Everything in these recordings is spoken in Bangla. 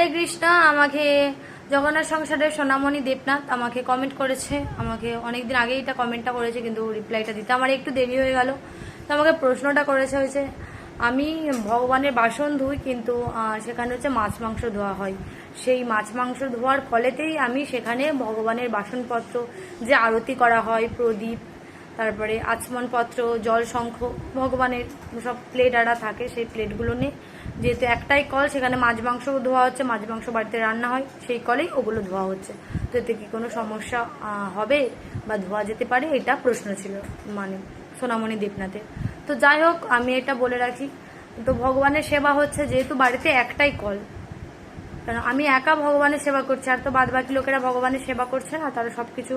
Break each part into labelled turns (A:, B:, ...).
A: হরে কৃষ্ণ। আমাকে জগন্নাথ সংসারের সোনামণি দেবনাথ আমাকে কমেন্ট করেছে। আমাকে অনেকদিন আগেই এটা কমেন্টটা করেছে, কিন্তু রিপ্লাইটা দিতে আমার একটু দেরি হয়ে গেল। তো আমাকে প্রশ্নটা করেছে হয়েছে আমি ভগবানের বাসন ধুই, কিন্তু সেখানে হচ্ছে মাছ মাংস ধোয়া হয়। সেই মাছ মাংস ধোয়ার ফলেতেই আমি সেখানে ভগবানের বাসনপত্র যে আরতি করা হয়, প্রদীপ, তারপরে আচমনপত্র, জল, শঙ্খ, ভগবানের সব প্লেট আড়া থাকে, সেই প্লেটগুলো নিয়ে, যেহেতু একটাই কল, সেখানে মাছ মাংস ধোয়া হচ্ছে, মাছ মাংস বাড়িতে রান্না হয়, সেই কলেই ওগুলো ধোয়া হচ্ছে। তো এতে কি কোনো সমস্যা হবে বা ধোয়া যেতে পারে, এটা প্রশ্ন ছিল মানে সোনামণি দেবনাথের। তো যাই হোক, আমি এটা বলে রাখি, তো ভগবানের সেবা হচ্ছে যেহেতু বাড়িতে একটাই কল, কারণ আমি একা ভগবানের সেবা করছি, আর তো বাদ বাকি লোকেরা ভগবানের সেবা করছে না, তারা সবকিছু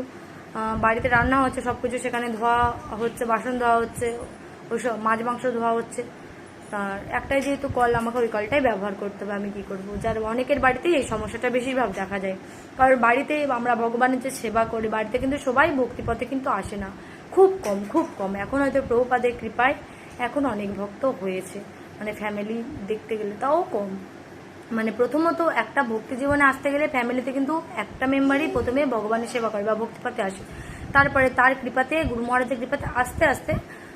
A: বাড়িতে রান্না হচ্ছে, সবকিছু সেখানে ধোয়া হচ্ছে, বাসন ধোয়া হচ্ছে, ওইসব মাছ মাংস ধোয়া হচ্ছে। আর একটাই যেহেতু কল, আমাকে ওই কলটাই ব্যবহার করতে হবে। আমি কি করবো? যার অনেকের বাড়িতেই এই সমস্যাটা বেশিরভাগ দেখা যায়, কারণ বাড়িতে আমরা ভগবানের যে সেবা করি, বাড়িতে কিন্তু সবাই ভক্তিপথে কিন্তু আসে না, খুব কম খুব কম। এখন হয়তো প্রভুপাদের কৃপায় এখন অনেক ভক্ত হয়েছে, মানে ফ্যামিলি দেখতে গেলে তাও কম। মানে প্রথমত একটা ভক্তি জীবনে আসতে গেলে ফ্যামিলিতে কিন্তু একটা মেম্বারই প্রথমে ভগবানের সেবা করে বা ভক্তিপথে আসে, তারপরে তার কৃপাতে, গুরু মহারাজের কৃপাতে আস্তে আস্তে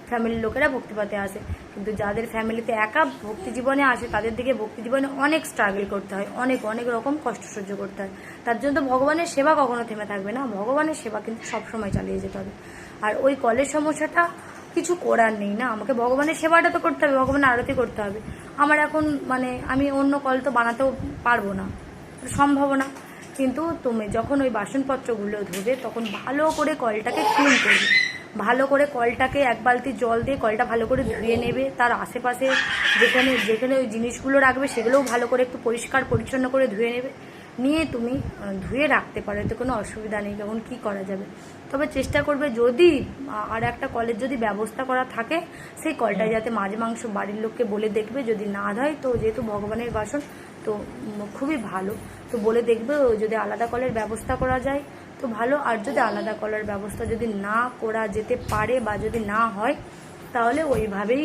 A: ফ্যামিলির লোকেরা ভক্তিপথে আসে। কিন্তু যাদের ফ্যামিলিতে একা ভক্তি জীবনে আসে, তাদের দিকে ভক্তি জীবনে অনেক স্ট্রাগল করতে হয়, অনেক অনেক রকম কষ্ট সহ্য করতে হয়। তার জন্য তো ভগবানের সেবা কখনো থেমে থাকবে না, ভগবানের সেবা কিন্তু সবসময় চালিয়ে যেতে হবে। আর ওই কলের সমস্যাটা কিছু করার নেই না, আমাকে ভগবানের সেবাটা তো করতে হবে, ভগবানের আরতি করতে হবে। আমার এখন মানে আমি অন্য কল তো বানাতেও পারবো না, সম্ভব না। কিন্তু তুমি যখন ওই বাসনপত্রগুলো ধুবে, তখন ভালো করে কলটাকে ক্লিন করবে, ভালো করে কলটাকে এক বালতি জল দিয়ে কলটা ভালো করে ধুয়ে নেবে। তার আশেপাশে যেখানে যেখানে ওই জিনিসগুলো রাখবে, সেগুলোও ভালো করে একটু পরিষ্কার পরিচ্ছন্ন করে ধুয়ে নেবে, নিয়ে তুমি ধুয়ে রাখতে পারো, এতে কোনো অসুবিধা নেই। তখন কি করা যাবে, তবে চেষ্টা করবে যদি আর একটা কলের যদি ব্যবস্থা করা থাকে, সেই কলটায় যাতে মাছ মাংস বাড়ির লোককে বলে দেখবে, যদি না ধয় তো যেহেতু ভগবানের বাসন তো খুবই ভালো, তো বলে দেখবে যদি আলাদা কলের ব্যবস্থা করা যায় তো ভালো। আর যদি আলাদা কলের ব্যবস্থা যদি না করা যেতে পারে বা যদি না হয়, তাহলে ওইভাবেই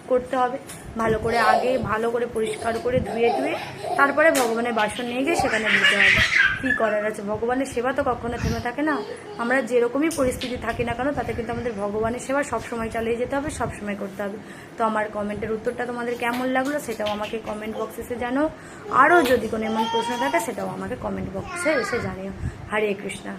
A: করতে হবে। ভালো করে আগে ভালো করে পরিষ্কার করে ধুয়ে ধুয়ে তারপরে ভগবানের বাসন নিয়ে গিয়ে সেখানে দিতে হবে। কী করার আছে, ভগবানের সেবা তো কখনো থেমে থাকে না। আমরা যেরকমই পরিস্থিতি থাকি না কেন, তাতে কিন্তু আমাদের ভগবানের সেবা সবসময় চালিয়ে যেতে হবে, সবসময় করতে হবে। তো আমার কমেন্টের উত্তরটা তোমাদের কেমন লাগলো সেটাও আমাকে কমেন্ট বক্সে এসে জানো। আরও যদি কোনো এমন প্রশ্ন থাকে সেটাও আমাকে কমেন্ট বক্সে এসে জানিও। হরে কৃষ্ণা।